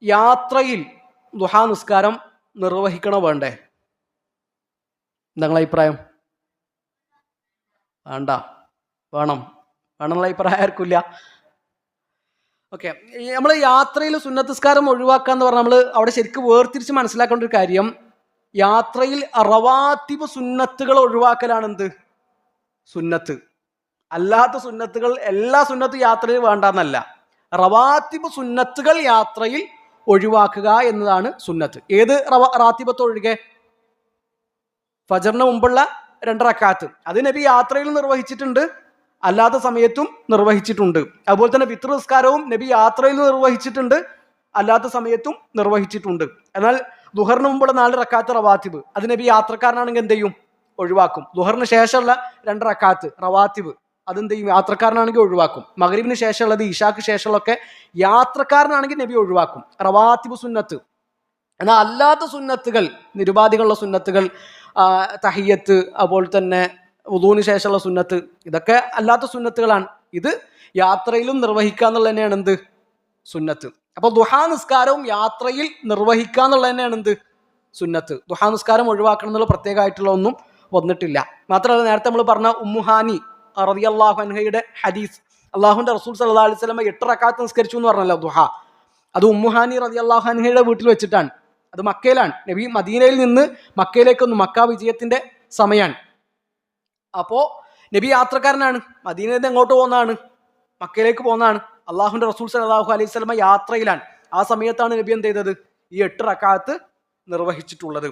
യാത്രയിൽ ദുഹാ നിസ്കാരം നിർവഹിക്കണോ വേണ്ടേ? നിങ്ങളുടെ അഭിപ്രായം? വേണ്ട, വേണം വേണമെന്നുള്ള അഭിപ്രായം ആർക്കില്ല. ഓക്കെ, നമ്മൾ യാത്രയിൽ സുന്നത്ത് നിസ്കാരം ഒഴിവാക്കുക എന്ന് പറഞ്ഞാൽ നമ്മൾ അവിടെ ശരിക്കും വേർതിരിച്ച് മനസ്സിലാക്കേണ്ട ഒരു കാര്യം, യാത്രയിൽ റവാത്തിബ് സുന്നത്തുകൾ ഒഴിവാക്കലാണ് എന്ത് സുന്നത്ത്. അല്ലാത്ത സുന്നത്തുകൾ, എല്ലാ സുന്നത്തും യാത്രയിൽ വേണ്ടെന്നല്ല, റവാത്തിബ് സുന്നത്തുകൾ യാത്രയിൽ ഒഴിവാക്കുക എന്നതാണ് സുന്നത്ത്. ഏത് റാത്തിബത്ത് ഒഴികെ? ഫജറിന് മുമ്പുള്ള 2 റക്അത്ത് അത് നബി യാത്രയിൽ നിർവഹിച്ചിട്ടുണ്ട്, അല്ലാത്ത സമയത്തും നിർവഹിച്ചിട്ടുണ്ട്. അതുപോലെ തന്നെ വിത്ർ നിസ്കാരവും നബി യാത്രയിൽ നിർവഹിച്ചിട്ടുണ്ട്, അല്ലാത്ത സമയത്തും നിർവഹിച്ചിട്ടുണ്ട്. എന്നാൽ ദുഹറിന് മുമ്പുള്ള 4 റക്അത്ത് റവാത്തിബ് അത് നബി യാത്രക്കാരനാണെങ്കിൽ എന്ത് ചെയ്യും? ഒഴിവാക്കും. ദുഹറിന് ശേഷമുള്ള 2 റക്അത്ത് റവാത്തിബ് അതെന്ത് ചെയ്യും? യാത്രക്കാരനാണെങ്കിൽ ഒഴിവാക്കും. മഗ്രിബിന് ശേഷമുള്ളത്, ഇഷാക്ക് ശേഷമുള്ളതൊക്കെ യാത്രക്കാരനാണെങ്കിൽ നബി ഒഴിവാക്കും, റവാത്തിബ് സുന്നത്ത്. എന്നാൽ അല്ലാത്ത സുന്നത്തുകൾ, നിരുപാധികളുള്ള സുന്നത്തുകൾ, തഹിയ്യത്ത്, അതുപോലെ തന്നെ വുദൂന് ശേഷമുള്ള സുന്നത്ത്, ഇതൊക്കെ അല്ലാത്ത സുന്നത്തുകളാണ്. ഇത് യാത്രയിലും നിർവഹിക്കുക എന്നുള്ളത് തന്നെയാണ് എന്ത് സുന്നത്ത്. അപ്പൊ ദുഹാ നിസ്കാരവും യാത്രയിൽ നിർവഹിക്കുക എന്നുള്ളത് തന്നെയാണ് എന്ത് സുന്നത്ത്. ദുഹാ നിസ്കാരം ഒഴിവാക്കണം എന്നുള്ള പ്രത്യേകമായിട്ടുള്ള ഒന്നും വന്നിട്ടില്ല. മാത്രമല്ല, നേരത്തെ നമ്മൾ പറഞ്ഞ ഉമ്മുഹാനി റളിയല്ലാഹു അൻഹയുടെ ഹദീസ്, അള്ളാഹുവിന്റെ റസൂൽ സല്ലല്ലാഹു അലൈഹി വസല്ലം 8 റക്അത്ത് നിസ്കരിച്ചു എന്ന് പറഞ്ഞല്ലോ ദുഹാ. അത് ഉമ്മുഹാനി റളിയല്ലാഹു അൻഹയുടെ വീട്ടിൽ വെച്ചിട്ടാണ്. അത് മക്കയിലാണ്. നബി മദീനയിൽ നിന്ന് മക്കയിലേക്കൊന്ന്, മക്ക വിജയത്തിന്റെ സമയമാണ്. അപ്പോ നബി യാത്രക്കാരനാണ്, മദീനയിൽ നിന്ന് എങ്ങോട്ട് പോകുന്നതാണ്? മക്കയിലേക്ക് പോകുന്നതാണ്. അള്ളാഹുവിന്റെ റസൂൽ സല്ലല്ലാഹു അലൈഹി വസല്ലം യാത്രയിലാണ്. ആ സമയത്താണ് നബി എന്ത് ചെയ്തത്? ഈ 8 റക്അത്ത് നിർവഹിച്ചിട്ടുള്ളത്.